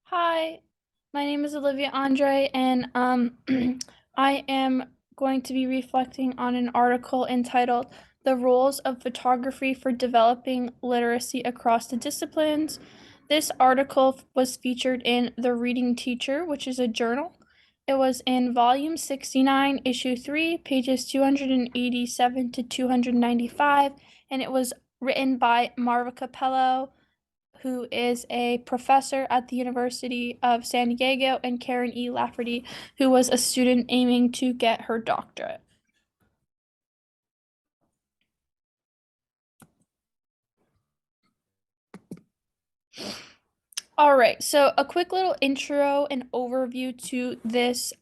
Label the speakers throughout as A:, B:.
A: Hi, my name is Olivia Andre, and I am going to be reflecting on an article entitled "The Roles of Photography for Developing Literacy Across the Disciplines." This article was featured in The Reading Teacher, which is a journal. It was in volume 69, issue 3, pages 287 to 295, and it was written by Marva Capello, who is a professor at the University of San Diego, and Karen E. Lafferty, who was a student aiming to get her doctorate. All right, so a quick little intro and overview to this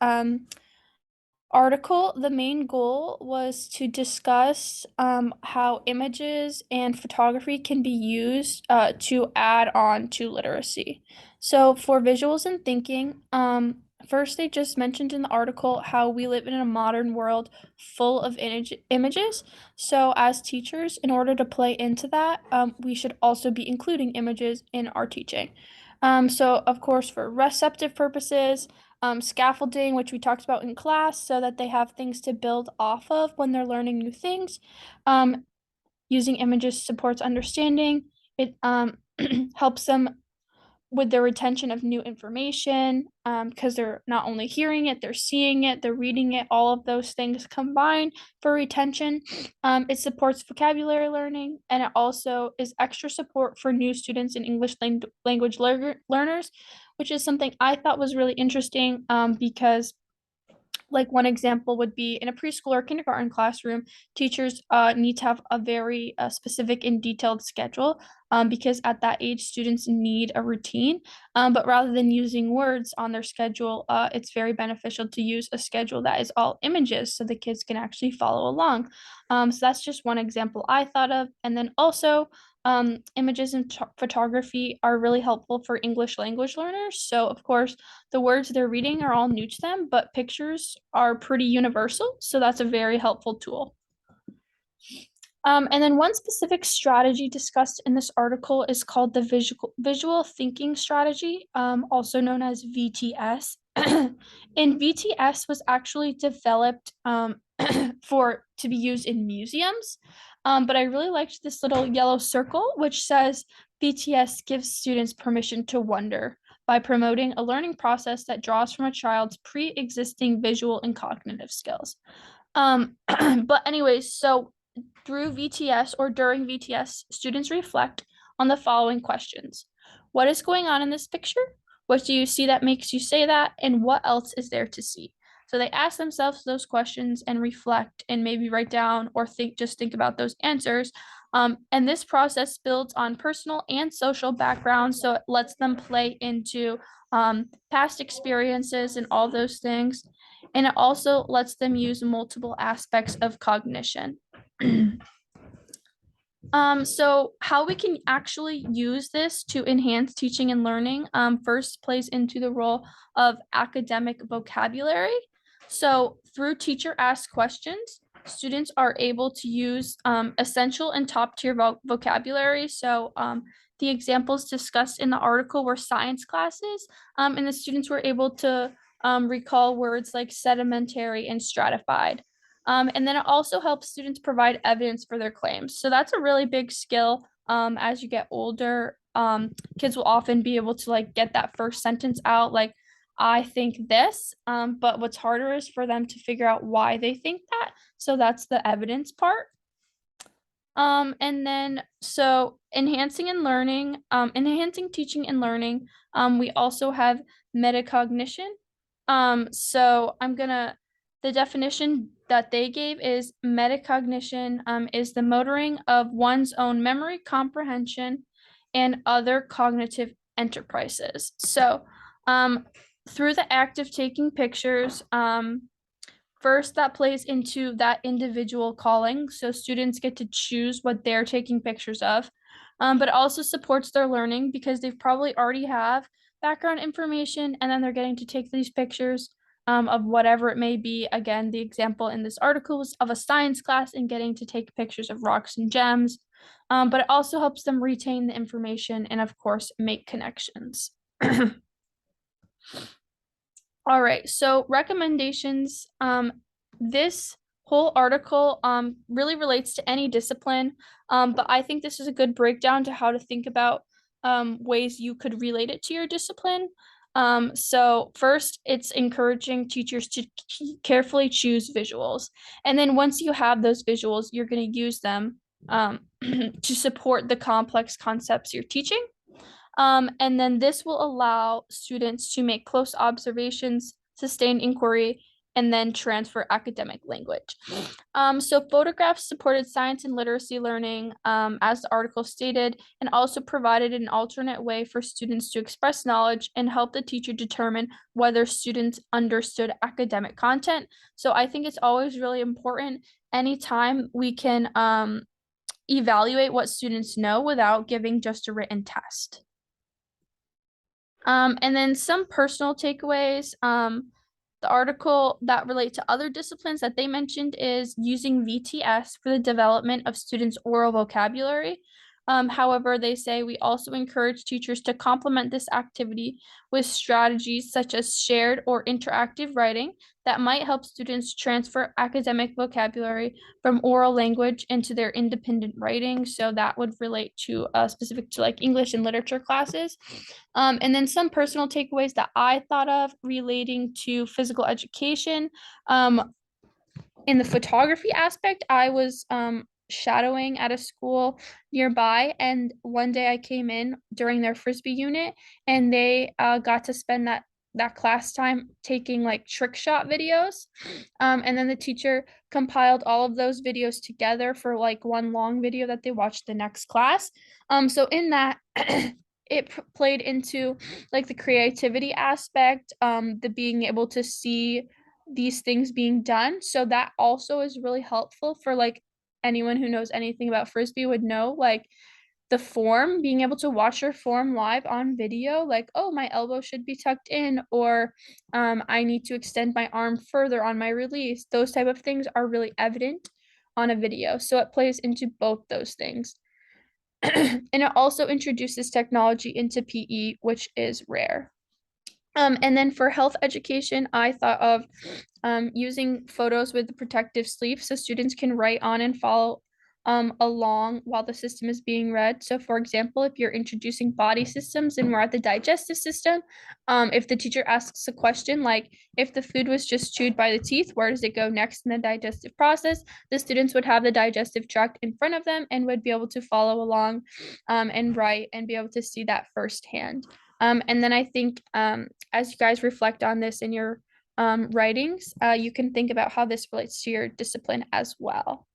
A: article. The main goal was to discuss how images and photography can be used to add on to literacy. So, for visuals and thinking, first, they just mentioned in the article how we live in a modern world full of images. So, as teachers, in order to play into that, we should also be including images in our teaching. So, of course, for receptive purposes, scaffolding, which we talked about in class, so that they have things to build off of when they're learning new things. Um, Using images supports understanding. It helps them with their retention of new information, because they're not only hearing it, they're seeing it, they're reading it, all of those things combined for retention. It supports vocabulary learning, and it also is extra support for new students and English language learners, which is something I thought was really interesting, because like one example would be in a preschool or kindergarten classroom, teachers need to have a very specific and detailed schedule, because at that age, students need a routine. But rather than using words on their schedule, it's very beneficial to use a schedule that is all images so the kids can actually follow along. So that's just one example I thought of. And then also, images and photography are really helpful for English language learners. So, of course, the words they're reading are all new to them, but pictures are pretty universal. So, that's a very helpful tool. And then one specific strategy discussed in this article is called the visual thinking strategy, also known as VTS. And VTS was actually developed for to be used in museums. But I really liked this little yellow circle, which says VTS gives students permission to wonder by promoting a learning process that draws from a child's pre-existing visual and cognitive skills. But anyways, so through VTS or during VTS, students reflect on the following questions. What is going on in this picture? What do you see that makes you say that? And what else is there to see? So they ask themselves those questions and reflect and maybe write down or think about those answers. And this process builds on personal and social backgrounds, so it lets them play into past experiences and all those things. And it also lets them use multiple aspects of cognition. So how we can actually use this to enhance teaching and learning, first plays into the role of academic vocabulary. So through teacher asked questions, students are able to use essential and top tier vocabulary. So the examples discussed in the article were science classes, and the students were able to recall words like sedimentary and stratified. And then it also helps students provide evidence for their claims. So that's a really big skill. As you get older, kids will often be able to like get that first sentence out, like, I think this. But what's harder is for them to figure out why they think that. So that's the evidence part. And then so enhancing teaching and learning. We also have metacognition. So the definition that they gave is metacognition is the motoring of one's own memory, comprehension, and other cognitive enterprises. So through the act of taking pictures, first, that plays into that individual calling. So students get to choose what they're taking pictures of, but it also supports their learning because they've probably already have background information and then they're getting to take these pictures of whatever it may be. Again, the example in this article was of a science class and getting to take pictures of rocks and gems, but it also helps them retain the information and, of course, make connections. All right, so recommendations. This whole article really relates to any discipline, but I think this is a good breakdown to how to think about ways you could relate it to your discipline. So first, it's encouraging teachers to carefully choose visuals, and then once you have those visuals, you're going to use them to support the complex concepts you're teaching. And then this will allow students to make close observations, sustain inquiry, and then transfer academic language. So photographs supported science and literacy learning, as the article stated, and also provided an alternate way for students to express knowledge and help the teacher determine whether students understood academic content. So I think it's always really important anytime we can evaluate what students know without giving just a written test. And then some personal takeaways. The article that relate to other disciplines that they mentioned is using VTS for the development of students' oral vocabulary. However, they say we also encourage teachers to complement this activity with strategies such as shared or interactive writing that might help students transfer academic vocabulary from oral language into their independent writing. So that would relate to specific to like English and literature classes. And then some personal takeaways that I thought of relating to physical education. In the photography aspect, I was shadowing at a school nearby, and one day I came in during their frisbee unit, and they got to spend that class time taking like trick shot videos. And then the teacher compiled all of those videos together for like one long video that they watched the next class. So in that it played into like the creativity aspect, the being able to see these things being done. So that also is really helpful for like anyone who knows anything about frisbee would know, like the form, being able to watch your form live on video, like, oh, my elbow should be tucked in, or I need to extend my arm further on my release. Those type of things are really evident on a video. So it plays into both those things. And it also introduces technology into PE, which is rare. And then for health education, I thought of using photos with the protective sleeve so students can write on and follow along while the system is being read. So, for example, if you're introducing body systems and we're at the digestive system, if the teacher asks a question like, if the food was just chewed by the teeth, where does it go next in the digestive process? The students would have the digestive tract in front of them and would be able to follow along and write and be able to see that firsthand. And then I think as you guys reflect on this in your writings, you can think about how this relates to your discipline as well.